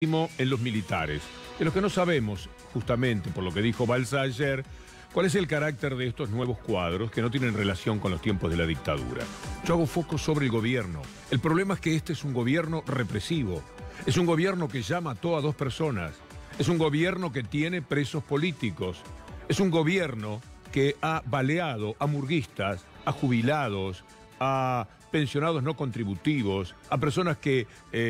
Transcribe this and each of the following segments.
en los militares, de lo que no sabemos, justamente por lo que dijo Balsa ayer, cuál es el carácter de estos nuevos cuadros que no tienen relación con los tiempos de la dictadura. Yo hago foco sobre el gobierno. El problema es que este es un gobierno represivo, es un gobierno que ya mató a 2 personas, es un gobierno que tiene presos políticos, es un gobierno que ha baleado a murguistas, a jubilados, a pensionados no contributivos, a personas que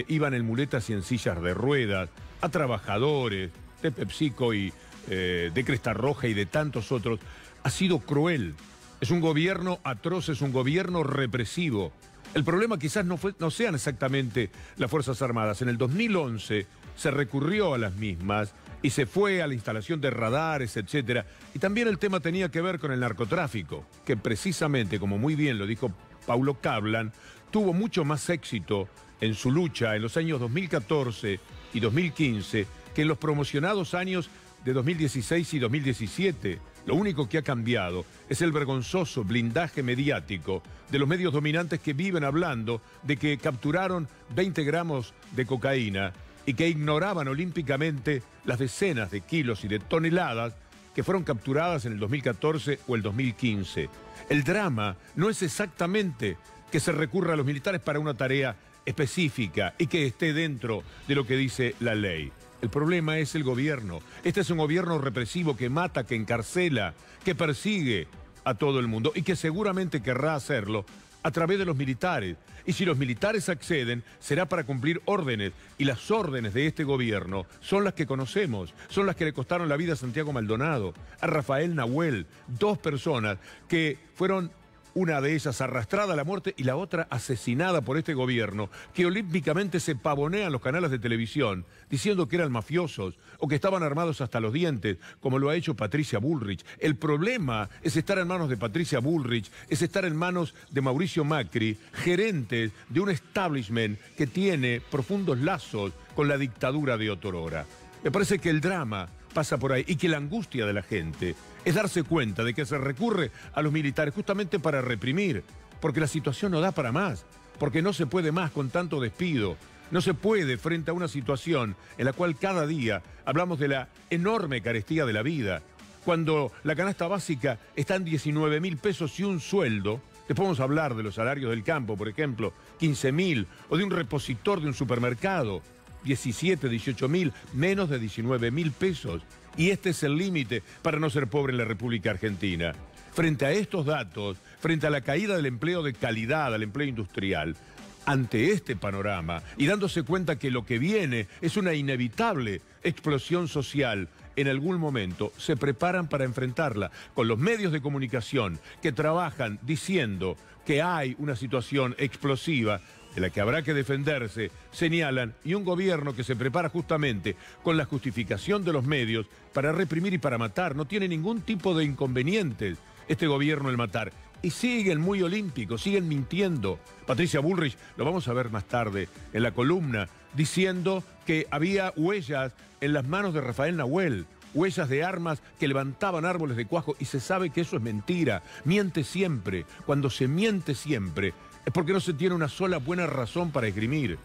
iban en muletas y en sillas de ruedas, a trabajadores de PepsiCo y de Cresta Roja y de tantos otros. Ha sido cruel. Es un gobierno atroz, es un gobierno represivo. El problema quizás no sean exactamente las Fuerzas Armadas. En el 2011 se recurrió a las mismas y se fue a la instalación de radares, etc. Y también el tema tenía que ver con el narcotráfico, que precisamente, como muy bien lo dijo Paulo Cablan, tuvo mucho más éxito en su lucha en los años 2014 y 2015 que en los promocionados años de 2016 y 2017. Lo único que ha cambiado es el vergonzoso blindaje mediático de los medios dominantes que viven hablando de que capturaron 20 gramos de cocaína y que ignoraban olímpicamente las decenas de kilos y de toneladas que fueron capturadas en el 2014 o el 2015. El drama no es exactamente que se recurra a los militares para una tarea específica y que esté dentro de lo que dice la ley. El problema es el gobierno. Este es un gobierno represivo que mata, que encarcela, que persigue a todo el mundo y que seguramente querrá hacerlo a través de los militares. Y si los militares acceden, será para cumplir órdenes. Y las órdenes de este gobierno son las que conocemos, son las que le costaron la vida a Santiago Maldonado, a Rafael Nahuel, 2 personas que fueron, una de ellas arrastrada a la muerte y la otra asesinada por este gobierno, que olímpicamente se pavonean los canales de televisión diciendo que eran mafiosos o que estaban armados hasta los dientes, como lo ha hecho Patricia Bullrich. El problema es estar en manos de Patricia Bullrich, es estar en manos de Mauricio Macri, gerentes de un establishment que tiene profundos lazos con la dictadura de otrora. Me parece que el drama pasa por ahí y que la angustia de la gente es darse cuenta de que se recurre a los militares justamente para reprimir, porque la situación no da para más, porque no se puede más con tanto despido, no se puede frente a una situación en la cual cada día hablamos de la enorme carestía de la vida, cuando la canasta básica está en 19.000 pesos y un sueldo. Después podemos hablar de los salarios del campo, por ejemplo, 15.000, o de un repositor de un supermercado, 17, 18.000, menos de 19.000 pesos. Y este es el límite para no ser pobre en la República Argentina. Frente a estos datos, frente a la caída del empleo de calidad, al empleo industrial, ante este panorama y dándose cuenta que lo que viene es una inevitable explosión social, en algún momento se preparan para enfrentarla con los medios de comunicación que trabajan diciendo que hay una situación explosiva de la que habrá que defenderse, señalan, y un gobierno que se prepara justamente con la justificación de los medios para reprimir y para matar. No tiene ningún tipo de inconvenientes este gobierno el matar. Y siguen muy olímpicos, siguen mintiendo. Patricia Bullrich, lo vamos a ver más tarde en la columna, diciendo que había huellas en las manos de Rafael Nahuel, huellas de armas que levantaban árboles de cuajo, y se sabe que eso es mentira. Miente siempre. Cuando se miente siempre es porque no se tiene una sola buena razón para esgrimir.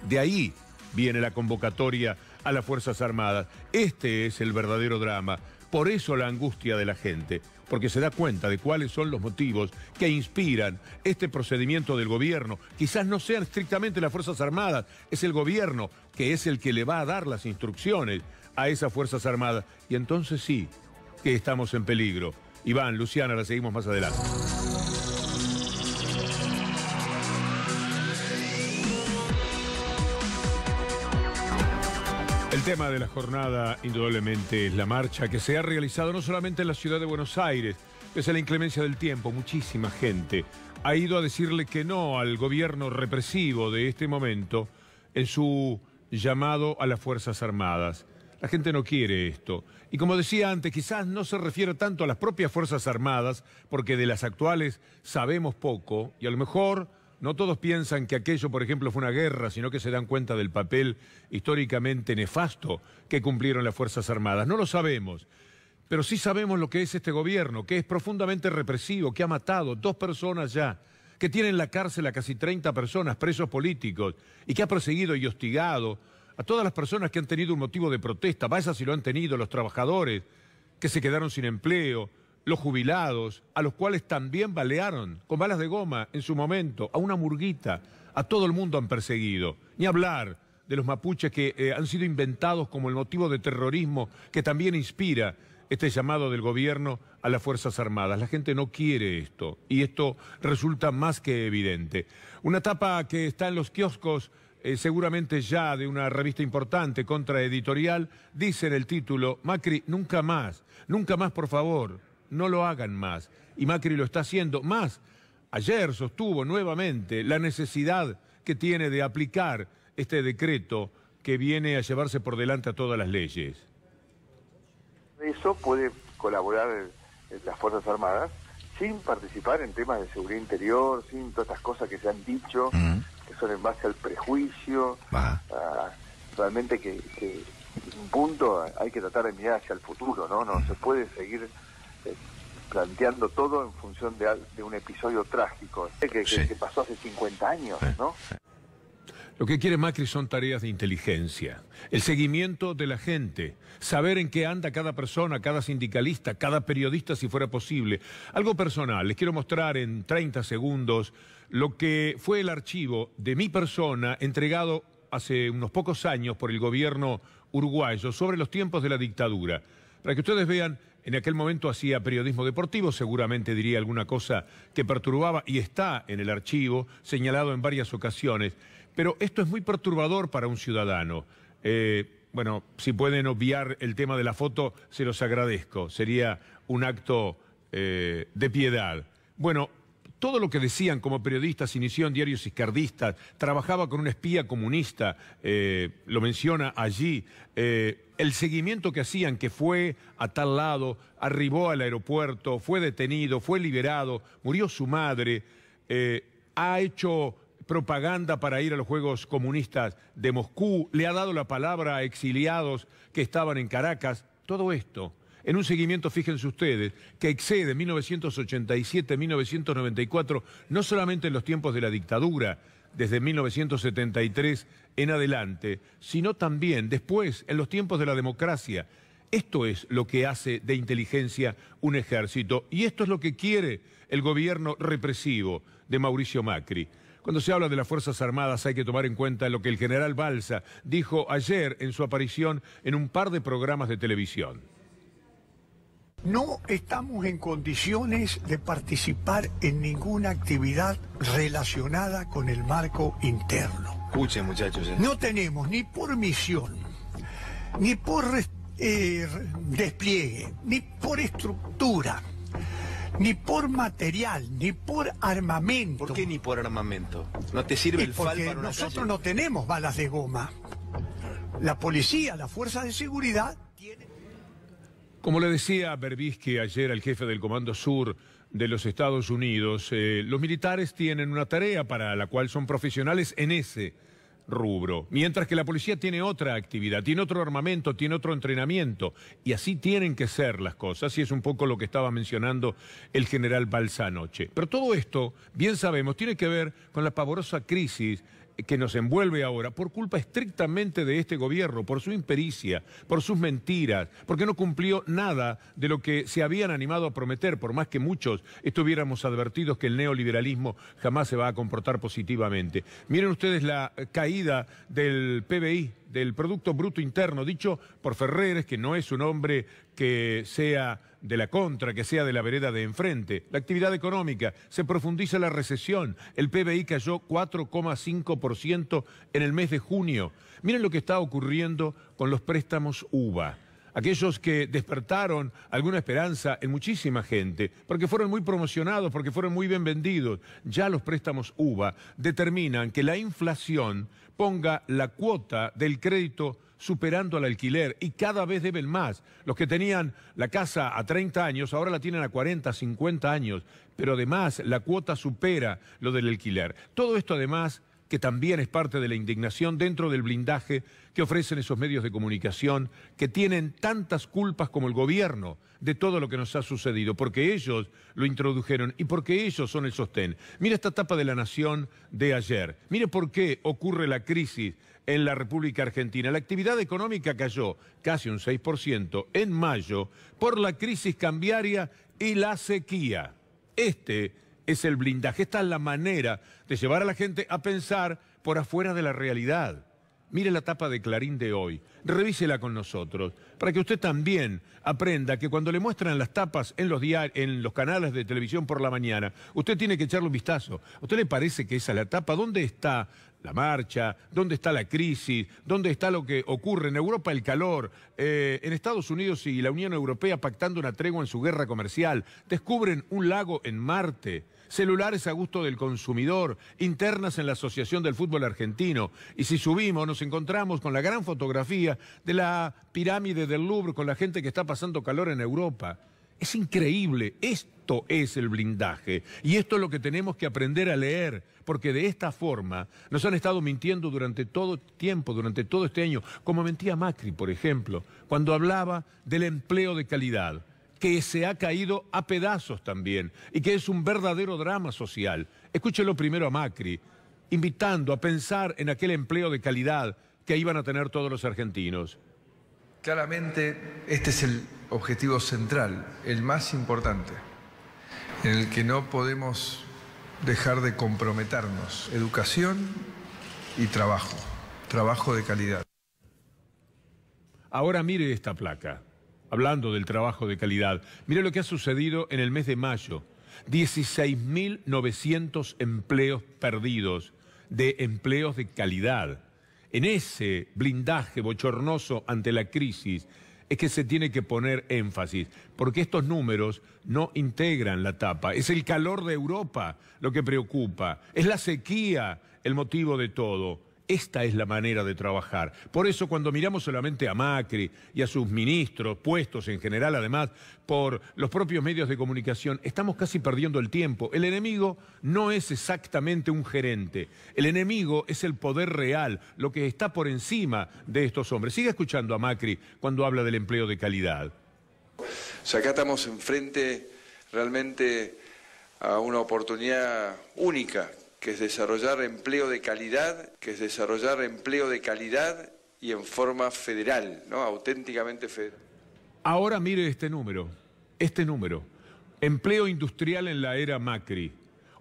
De ahí viene la convocatoria a las Fuerzas Armadas. Este es el verdadero drama. Por eso la angustia de la gente, porque se da cuenta de cuáles son los motivos que inspiran este procedimiento del gobierno. Quizás no sean estrictamente las Fuerzas Armadas, es el gobierno que es el que le va a dar las instrucciones a esas Fuerzas Armadas. Y entonces sí, que estamos en peligro. Iván, Luciana, la seguimos más adelante. El tema de la jornada indudablemente es la marcha que se ha realizado no solamente en la ciudad de Buenos Aires, pese a la inclemencia del tiempo. Muchísima gente ha ido a decirle que no al gobierno represivo de este momento en su llamado a las Fuerzas Armadas. La gente no quiere esto. Y como decía antes, quizás no se refiere tanto a las propias Fuerzas Armadas, porque de las actuales sabemos poco, y a lo mejor no todos piensan que aquello, por ejemplo, fue una guerra, sino que se dan cuenta del papel históricamente nefasto que cumplieron las Fuerzas Armadas. No lo sabemos, pero sí sabemos lo que es este gobierno, que es profundamente represivo, que ha matado 2 personas ya, que tiene en la cárcel a casi 30 personas, presos políticos, y que ha perseguido y hostigado a todas las personas que han tenido un motivo de protesta, vaya si lo han tenido, los trabajadores que se quedaron sin empleo, los jubilados, a los cuales también balearon con balas de goma en su momento, a una murguita, a todo el mundo han perseguido. Ni hablar de los mapuches que han sido inventados como el motivo de terrorismo que también inspira este llamado del gobierno a las Fuerzas Armadas. La gente no quiere esto y esto resulta más que evidente. Una tapa que está en los kioscos, seguramente ya de una revista importante, contraeditorial, dice en el título: Macri, nunca más, por favor, no lo hagan más. Y Macri lo está haciendo más. Ayer sostuvo nuevamente la necesidad que tiene de aplicar este decreto que viene a llevarse por delante a todas las leyes. Eso puede colaborar las Fuerzas Armadas sin participar en temas de seguridad interior, sin todas estas cosas que se han dicho, que son en base al prejuicio. Realmente que un punto hay que tratar de mirar hacia el futuro, ¿no? No se puede seguir planteando todo en función de un episodio trágico que pasó hace 50 años, ¿no? Lo que quiere Macri son tareas de inteligencia, el seguimiento de la gente, saber en qué anda cada persona, cada sindicalista, cada periodista si fuera posible. Algo personal, les quiero mostrar en 30 segundos lo que fue el archivo de mi persona entregado hace unos pocos años por el gobierno uruguayo sobre los tiempos de la dictadura. Para que ustedes vean, en aquel momento hacía periodismo deportivo, seguramente diría alguna cosa que perturbaba y está en el archivo, señalado en varias ocasiones. Pero esto es muy perturbador para un ciudadano. Bueno, si pueden obviar el tema de la foto, se los agradezco. Sería un acto de piedad. Bueno, todo lo que decían como periodistas, inició en diarios izquierdistas, trabajaba con un espía comunista, lo menciona allí, el seguimiento que hacían, que fue a tal lado, arribó al aeropuerto, fue detenido, fue liberado, murió su madre, ha hecho propaganda para ir a los Juegos Comunistas de Moscú, le ha dado la palabra a exiliados que estaban en Caracas, todo esto en un seguimiento, fíjense ustedes, que excede 1987-1994, no solamente en los tiempos de la dictadura, desde 1973 en adelante, sino también después, en los tiempos de la democracia. Esto es lo que hace de inteligencia un ejército y esto es lo que quiere el gobierno represivo de Mauricio Macri. Cuando se habla de las Fuerzas Armadas hay que tomar en cuenta lo que el general Balsa dijo ayer en su aparición en un par de programas de televisión. No estamos en condiciones de participar en ninguna actividad relacionada con el marco interno. Escuchen, muchachos. No tenemos ni por misión, ni por despliegue, ni por estructura, ni por material, ni por armamento. ¿Por qué ni por armamento? ¿No te sirve el FAL para una nosotros calle? no tenemos balas de goma. La policía, la fuerza de seguridad tiene... Como le decía Berbisky ayer al jefe del Comando Sur de los Estados Unidos, los militares tienen una tarea para la cual son profesionales en ese rubro, mientras que la policía tiene otra actividad, tiene otro armamento, tiene otro entrenamiento, y así tienen que ser las cosas, y es un poco lo que estaba mencionando el general Balsa anoche. Pero todo esto, bien sabemos, tiene que ver con la pavorosa crisis que nos envuelve ahora por culpa estrictamente de este gobierno, por su impericia, por sus mentiras, porque no cumplió nada de lo que se habían animado a prometer, por más que muchos estuviéramos advertidos que el neoliberalismo jamás se va a comportar positivamente. Miren ustedes la caída del PBI, del Producto Bruto Interno, dicho por Ferreres, que no es un hombre que sea de la contra, que sea de la vereda de enfrente. La actividad económica, se profundiza la recesión, el PBI cayó 4,5% en el mes de junio. Miren lo que está ocurriendo con los préstamos UVA. Aquellos que despertaron alguna esperanza en muchísima gente, porque fueron muy promocionados, porque fueron muy bien vendidos. Ya los préstamos UVA determinan que la inflación ponga la cuota del crédito superando al alquiler y cada vez deben más. Los que tenían la casa a 30 años ahora la tienen a 40, 50 años, pero además la cuota supera lo del alquiler. Todo esto además que también es parte de la indignación dentro del blindaje que ofrecen esos medios de comunicación que tienen tantas culpas como el gobierno de todo lo que nos ha sucedido, porque ellos lo introdujeron y porque ellos son el sostén. Mire esta tapa de La Nación de ayer. Mire por qué ocurre la crisis en la República Argentina. La actividad económica cayó casi un 6% en mayo por la crisis cambiaria y la sequía. Este es el blindaje, esta es la manera de llevar a la gente a pensar por afuera de la realidad. Mire la tapa de Clarín de hoy, revísela con nosotros, para que usted también aprenda que cuando le muestran las tapas en los canales de televisión por la mañana, usted tiene que echarle un vistazo. ¿A usted le parece que esa es la tapa? ¿Dónde está la marcha? ¿Dónde está la crisis? ¿Dónde está lo que ocurre? En Europa el calor, en Estados Unidos y la Unión Europea pactando una tregua en su guerra comercial, descubren un lago en Marte, celulares a gusto del consumidor, internas en la Asociación del Fútbol Argentino. Y si subimos nos encontramos con la gran fotografía de la pirámide del Louvre con la gente que está pasando calor en Europa. Es increíble, esto es el blindaje y esto es lo que tenemos que aprender a leer, porque de esta forma nos han estado mintiendo durante todo el tiempo, durante todo este año, como mentía Macri, por ejemplo, cuando hablaba del empleo de calidad, que se ha caído a pedazos también y que es un verdadero drama social. Escúchelo primero a Macri, invitando a pensar en aquel empleo de calidad que iban a tener todos los argentinos. Claramente este es el objetivo central, el más importante, en el que no podemos dejar de comprometernos. Educación y trabajo de calidad. Ahora mire esta placa. Hablando del trabajo de calidad, mire lo que ha sucedido en el mes de mayo. 16.900 empleos perdidos de empleos de calidad. En ese blindaje bochornoso ante la crisis es que se tiene que poner énfasis, porque estos números no integran la tapa. Es el calor de Europa lo que preocupa, es la sequía el motivo de todo. Esta es la manera de trabajar. Por eso cuando miramos solamente a Macri y a sus ministros, puestos en general además por los propios medios de comunicación, estamos casi perdiendo el tiempo. El enemigo no es exactamente un gerente. El enemigo es el poder real, lo que está por encima de estos hombres. Siga escuchando a Macri cuando habla del empleo de calidad. O sea, acá estamos enfrente realmente a una oportunidad única, que es desarrollar empleo de calidad, y en forma federal, ¿no? Auténticamente federal. Ahora mire este número. Empleo industrial en la era Macri.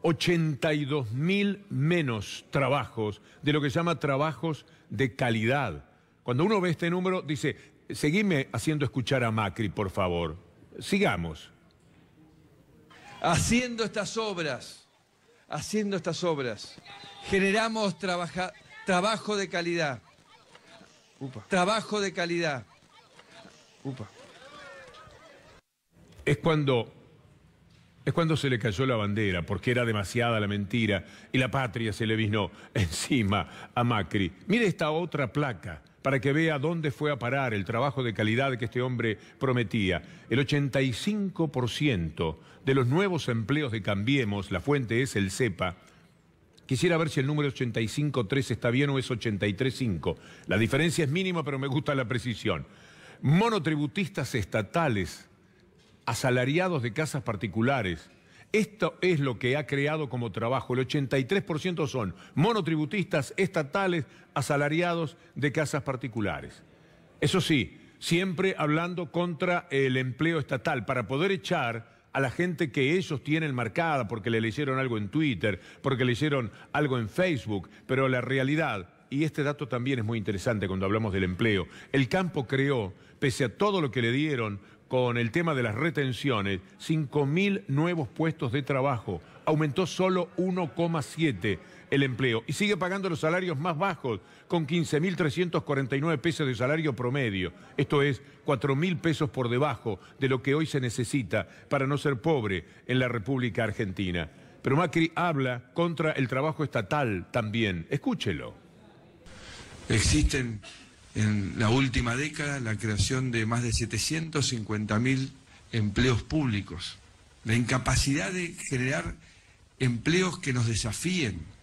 82.000 menos trabajos de lo que se llama trabajos de calidad. Cuando uno ve este número, dice, seguime haciendo escuchar a Macri, por favor. Sigamos. Haciendo estas obras, generamos trabajo de calidad. Trabajo de calidad. Es cuando se le cayó la bandera, porque era demasiada la mentira y la patria se le vino encima a Macri. Mire esta otra placa para que vea dónde fue a parar el trabajo de calidad que este hombre prometía. El 85% de los nuevos empleos de Cambiemos, la fuente es el CEPA. Quisiera ver si el número 85.3 está bien o es 83.5. La diferencia es mínima, pero me gusta la precisión. Monotributistas estatales, asalariados de casas particulares. Esto es lo que ha creado como trabajo. El 83% son monotributistas estatales, asalariados de casas particulares. Eso sí, siempre hablando contra el empleo estatal, para poder echar a la gente que ellos tienen marcada porque le leyeron algo en Twitter, porque leyeron algo en Facebook, pero la realidad, y este dato también es muy interesante cuando hablamos del empleo, el campo creó, pese a todo lo que le dieron con el tema de las retenciones, 5.000 nuevos puestos de trabajo, aumentó solo 1,7 el empleo y sigue pagando los salarios más bajos con 15.349 pesos de salario promedio. Esto es 4.000 pesos por debajo de lo que hoy se necesita para no ser pobre en la República Argentina. Pero Macri habla contra el trabajo estatal también. Escúchelo. Existen en la última década la creación de más de 750.000 empleos públicos. La incapacidad de generar empleos que nos desafíen.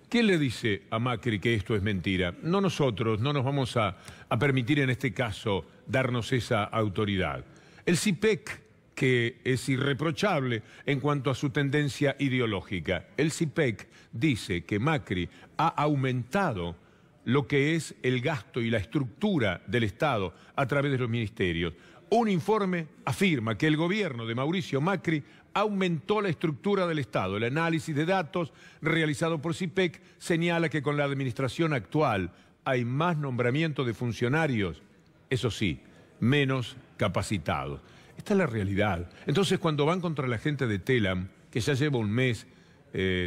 ¿Quién le dice a Macri que esto es mentira? No nosotros, no nos vamos a permitir en este caso darnos esa autoridad. El CIPEC, que es irreprochable en cuanto a su tendencia ideológica, el CIPEC dice que Macri ha aumentado lo que es el gasto y la estructura del Estado a través de los ministerios. Un informe afirma que el gobierno de Mauricio Macri aumentó la estructura del Estado. El análisis de datos realizado por CIPEC señala que con la administración actual hay más nombramiento de funcionarios, eso sí, menos capacitados. Esta es la realidad. Entonces, cuando van contra la gente de Telam, que ya lleva un mes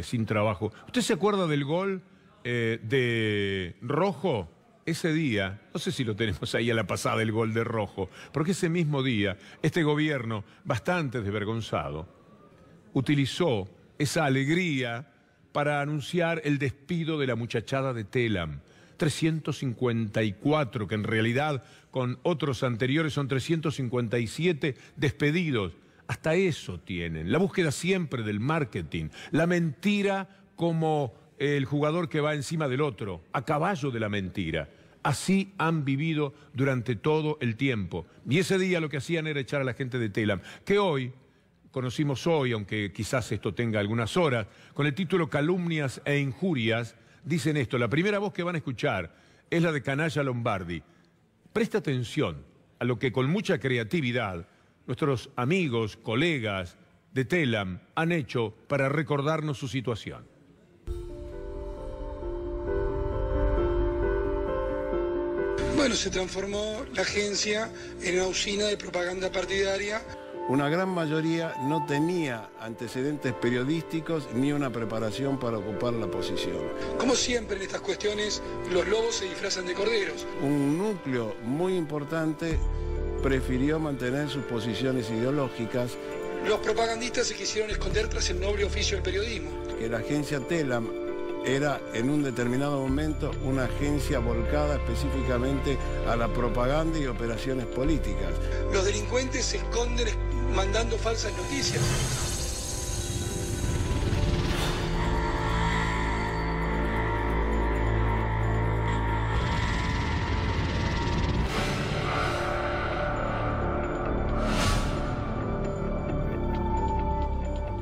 sin trabajo, ¿usted se acuerda del gol de Rojo? Ese día, no sé si lo tenemos ahí a la pasada, el gol de Rojo, porque ese mismo día, este gobierno, bastante desvergonzado, utilizó esa alegría para anunciar el despido de la muchachada de Telam. 354, que en realidad con otros anteriores son 357 despedidos. Hasta eso tienen. La búsqueda siempre del marketing, la mentira como el jugador que va encima del otro, a caballo de la mentira. Así han vivido durante todo el tiempo. Y ese día lo que hacían era echar a la gente de Telam, que hoy, conocimos hoy, aunque quizás esto tenga algunas horas, con el título Calumnias e Injurias, dicen esto. La primera voz que van a escuchar es la de Canalla Lombardi. Presta atención a lo que con mucha creatividad nuestros amigos, colegas de Telam han hecho para recordarnos su situación. Bueno, se transformó la agencia en una usina de propaganda partidaria. Una gran mayoría no tenía antecedentes periodísticos ni una preparación para ocupar la posición. Como siempre en estas cuestiones, los lobos se disfrazan de corderos. Un núcleo muy importante prefirió mantener sus posiciones ideológicas. Los propagandistas se quisieron esconder tras el noble oficio del periodismo. Que la agencia Telam era en un determinado momento una agencia volcada específicamente a la propaganda y operaciones políticas. Los delincuentes se esconden mandando falsas noticias.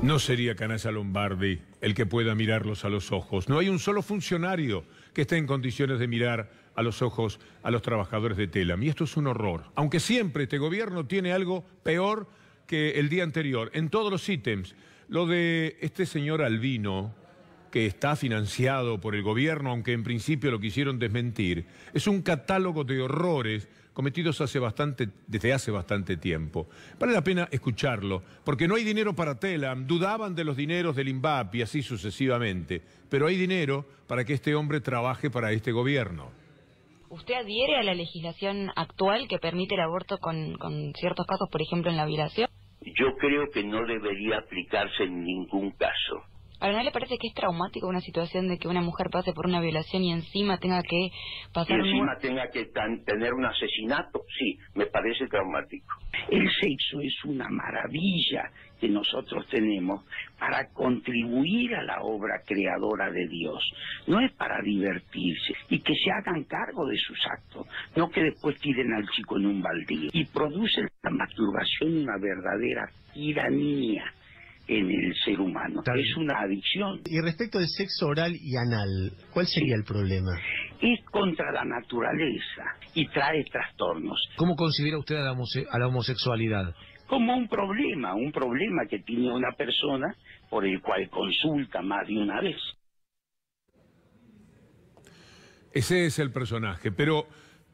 No sería Canalla Lombardi el que pueda mirarlos a los ojos. No hay un solo funcionario que esté en condiciones de mirar a los ojos a los trabajadores de Telam. Y esto es un horror. Aunque siempre este gobierno tiene algo peor que el día anterior. En todos los ítems, lo de este señor Albino, que está financiado por el gobierno, aunque en principio lo quisieron desmentir, es un catálogo de horrores cometidos desde hace bastante tiempo. Vale la pena escucharlo, porque no hay dinero para Telam, dudaban de los dineros del INVAP y así sucesivamente, pero hay dinero para que este hombre trabaje para este gobierno. ¿Usted adhiere a la legislación actual que permite el aborto con ciertos casos, por ejemplo, en la violación? Yo creo que no debería aplicarse en ningún caso. ¿Ahora no le parece que es traumático una situación de que una mujer pase por una violación y encima tenga que pasar... Y encima tenga que tener un asesinato? Sí, me parece traumático. El sexo es una maravilla que nosotros tenemos para contribuir a la obra creadora de Dios. No es para divertirse y que se hagan cargo de sus actos, no que después tiren al chico en un baldío. Y produce la masturbación una verdadera tiranía en el ser humano. Es una adicción. Y respecto del sexo oral y anal, ¿cuál sería el problema? Es contra la naturaleza y trae trastornos. ¿Cómo considera usted a la homosexualidad? Como un problema que tiene una persona por el cual consulta más de una vez. Ese es el personaje, pero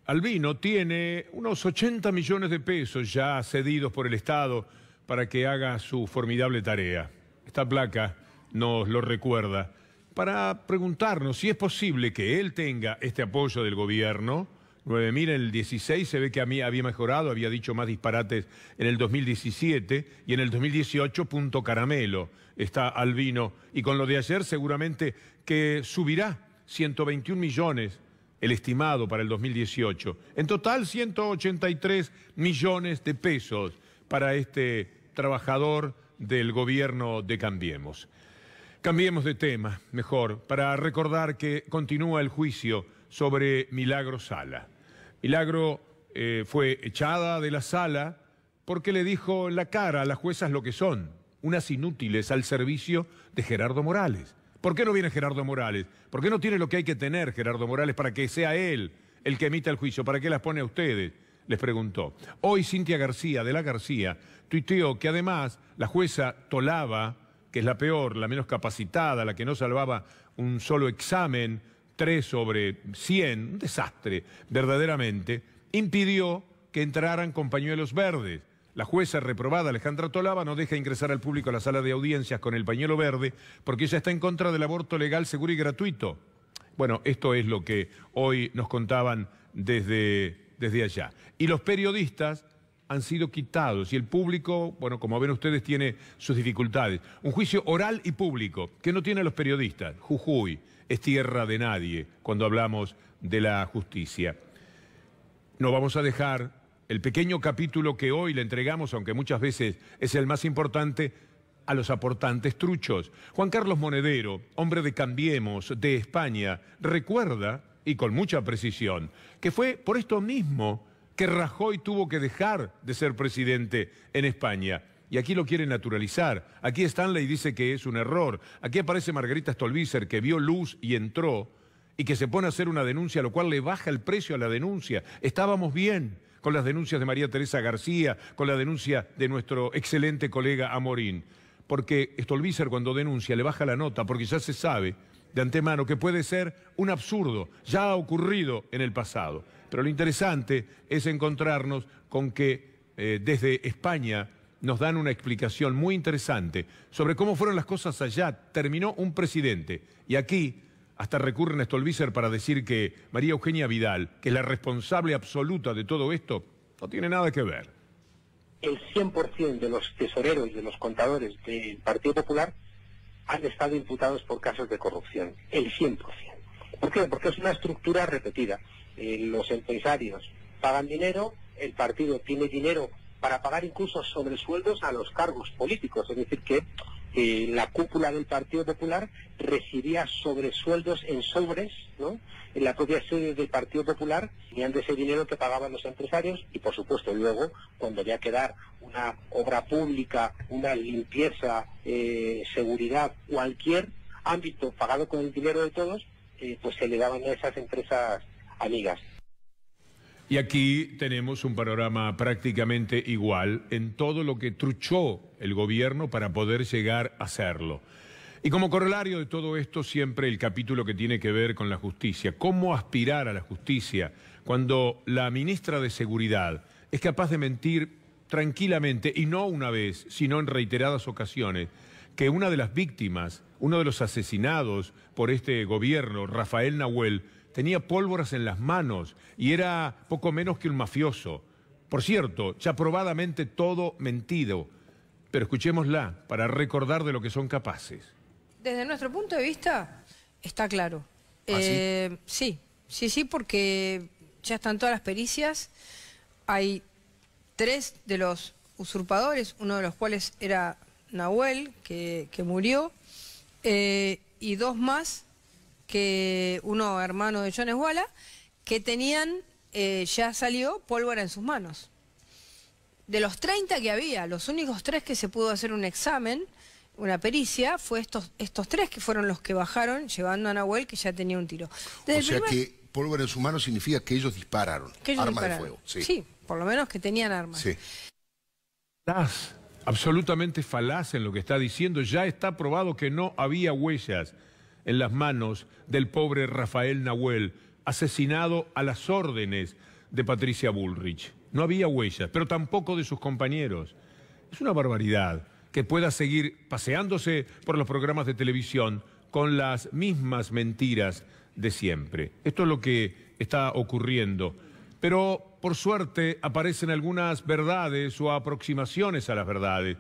Albino tiene unos 80 millones de pesos ya cedidos por el Estado para que haga su formidable tarea. Esta placa nos lo recuerda, para preguntarnos si es posible que él tenga este apoyo del gobierno. 9.000 en el 16, se ve que a mí había mejorado, había dicho más disparates en el 2017, y en el 2018, punto caramelo, está Albino. Y con lo de ayer seguramente que subirá 121 millones el estimado para el 2018. En total, 183 millones de pesos para este trabajador del gobierno de Cambiemos. Cambiemos de tema, mejor, para recordar que continúa el juicio sobre Milagro Sala. Milagro fue echada de la sala porque le dijo en la cara a las juezas lo que son, unas inútiles al servicio de Gerardo Morales. ¿Por qué no viene Gerardo Morales? ¿Por qué no tiene lo que hay que tener Gerardo Morales para que sea él el que emita el juicio? ¿Para qué las pone a ustedes?, les preguntó. Hoy Cintia García, de la García, tuiteó que además la jueza Tolaba, que es la peor, la menos capacitada, la que no salvaba un solo examen, 3 sobre 100, un desastre, verdaderamente, impidió que entraran con pañuelos verdes. La jueza reprobada, Alejandra Tolaba, no deja ingresar al público a la sala de audiencias con el pañuelo verde porque ella está en contra del aborto legal, seguro y gratuito. Bueno, esto es lo que hoy nos contaban desde allá. Y los periodistas han sido quitados y el público, bueno, como ven ustedes, tiene sus dificultades. Un juicio oral y público que no tienen los periodistas. Jujuy es tierra de nadie cuando hablamos de la justicia. No vamos a dejar el pequeño capítulo que hoy le entregamos, aunque muchas veces es el más importante, a los aportantes truchos. Juan Carlos Monedero, hombre de Cambiemos, de España, recuerda, y con mucha precisión, que fue por esto mismo que Rajoy tuvo que dejar de ser presidente en España. Y aquí lo quiere naturalizar. Aquí Stanley dice que es un error. Aquí aparece Margarita Stolbizer, que vio luz y entró, y que se pone a hacer una denuncia, lo cual le baja el precio a la denuncia. Estábamos bien con las denuncias de María Teresa García, con la denuncia de nuestro excelente colega Amorín. Porque Stolbizer cuando denuncia le baja la nota, porque ya se sabe de antemano que puede ser un absurdo. Ya ha ocurrido en el pasado. Pero lo interesante es encontrarnos con que desde España nos dan una explicación muy interesante sobre cómo fueron las cosas allá. Terminó un presidente y aquí hasta recurren a Stolbizer para decir que María Eugenia Vidal, que es la responsable absoluta de todo esto, no tiene nada que ver. El 100% de los tesoreros y de los contadores del Partido Popular han estado imputados por casos de corrupción. El 100%. ¿Por qué? Porque es una estructura repetida. Los empresarios pagan dinero, el partido tiene dinero para pagar incluso sobresueldos a los cargos políticos, es decir que la cúpula del Partido Popular recibía sobresueldos en sobres, ¿no?, en la propia sede del Partido Popular, tenían de ese dinero que pagaban los empresarios y por supuesto luego cuando había que dar una obra pública, una limpieza, seguridad, cualquier ámbito pagado con el dinero de todos, pues se le daban a esas empresas amigas. Y aquí tenemos un panorama prácticamente igual en todo lo que truchó el gobierno para poder llegar a hacerlo. Y como corolario de todo esto, siempre el capítulo que tiene que ver con la justicia. ¿Cómo aspirar a la justicia cuando la ministra de Seguridad es capaz de mentir tranquilamente, y no una vez, sino en reiteradas ocasiones, que una de las víctimas, uno de los asesinados por este gobierno, Rafael Nahuel, tenía pólvoras en las manos y era poco menos que un mafioso? Por cierto, ya probadamente todo mentido. Pero escuchémosla para recordar de lo que son capaces. Desde nuestro punto de vista, está claro. ¿Sí? Sí, porque ya están todas las pericias. Hay 3 de los usurpadores, uno de los cuales era Nahuel, que murió, y 2 más, que uno hermano de Jones Walla, que tenían, ya salió pólvora en sus manos. De los 30 que había, los únicos 3 que se pudo hacer un examen, una pericia, fue estos 3 que fueron los que bajaron llevando a Nahuel, que ya tenía un tiro. O sea que pólvora en sus manos significa que ellos dispararon, arma de fuego. Sí, por lo menos que tenían armas. Sí. Absolutamente falaz en lo que está diciendo. Ya está probado que no había huellas en las manos del pobre Rafael Nahuel, asesinado a las órdenes de Patricia Bullrich. No había huellas, pero tampoco de sus compañeros. Es una barbaridad que pueda seguir paseándose por los programas de televisión con las mismas mentiras de siempre. Esto es lo que está ocurriendo. Pero, por suerte, aparecen algunas verdades o aproximaciones a las verdades.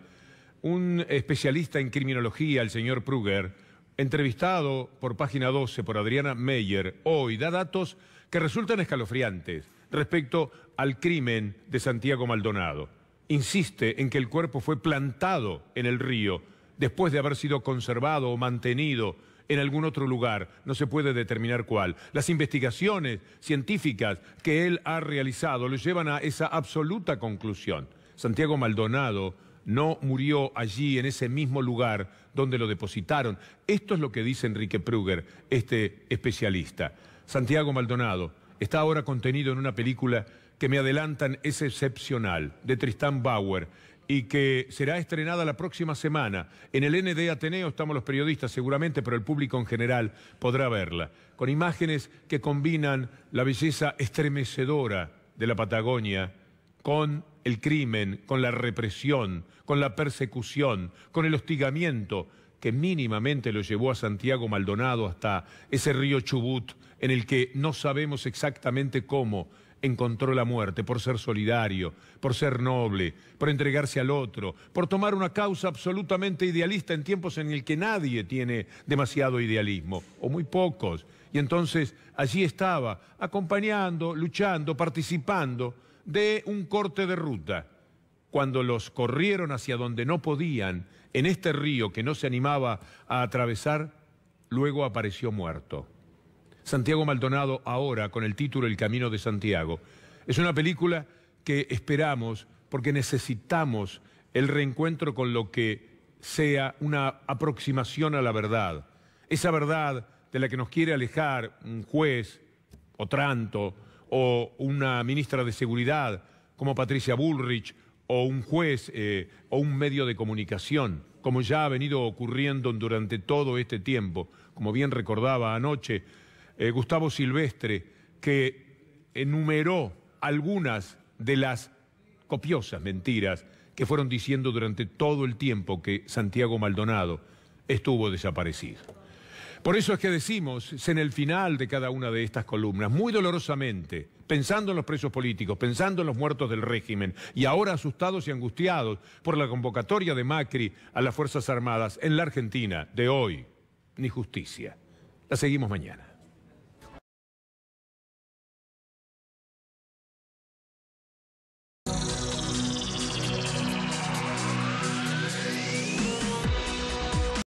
Un especialista en criminología, el señor Pruger, entrevistado por Página 12 por Adriana Meyer, hoy da datos que resultan escalofriantes respecto al crimen de Santiago Maldonado. Insiste en que el cuerpo fue plantado en el río después de haber sido conservado o mantenido en algún otro lugar, no se puede determinar cuál. Las investigaciones científicas que él ha realizado lo llevan a esa absoluta conclusión. Santiago Maldonado no murió allí, en ese mismo lugar donde lo depositaron. Esto es lo que dice Enrique Pruger, este especialista. Santiago Maldonado está ahora contenido en una película que me adelantan es excepcional, de Tristán Bauer, y que será estrenada la próxima semana. En el ND Ateneo estamos los periodistas seguramente, pero el público en general podrá verla, con imágenes que combinan la belleza estremecedora de la Patagonia con el crimen, con la represión, con la persecución, con el hostigamiento que mínimamente lo llevó a Santiago Maldonado hasta ese río Chubut, en el que no sabemos exactamente cómo encontró la muerte, por ser solidario, por ser noble, por entregarse al otro, por tomar una causa absolutamente idealista en tiempos en el que nadie tiene demasiado idealismo, o muy pocos. Y entonces allí estaba, acompañando, luchando, participando de un corte de ruta. Cuando los corrieron hacia donde no podían, en este río que no se animaba a atravesar, luego apareció muerto. Santiago Maldonado ahora, con el título El Camino de Santiago, es una película que esperamos porque necesitamos el reencuentro con lo que sea una aproximación a la verdad. Esa verdad de la que nos quiere alejar un juez, Otranto, o una ministra de Seguridad como Patricia Bullrich, o un juez o un medio de comunicación, como ya ha venido ocurriendo durante todo este tiempo, como bien recordaba anoche Gustavo Silvestre, que enumeró algunas de las copiosas mentiras que fueron diciendo durante todo el tiempo que Santiago Maldonado estuvo desaparecido. Por eso es que decimos en el final de cada una de estas columnas, muy dolorosamente, pensando en los presos políticos, pensando en los muertos del régimen, y ahora asustados y angustiados por la convocatoria de Macri a las Fuerzas Armadas en la Argentina de hoy, ni justicia. La seguimos mañana.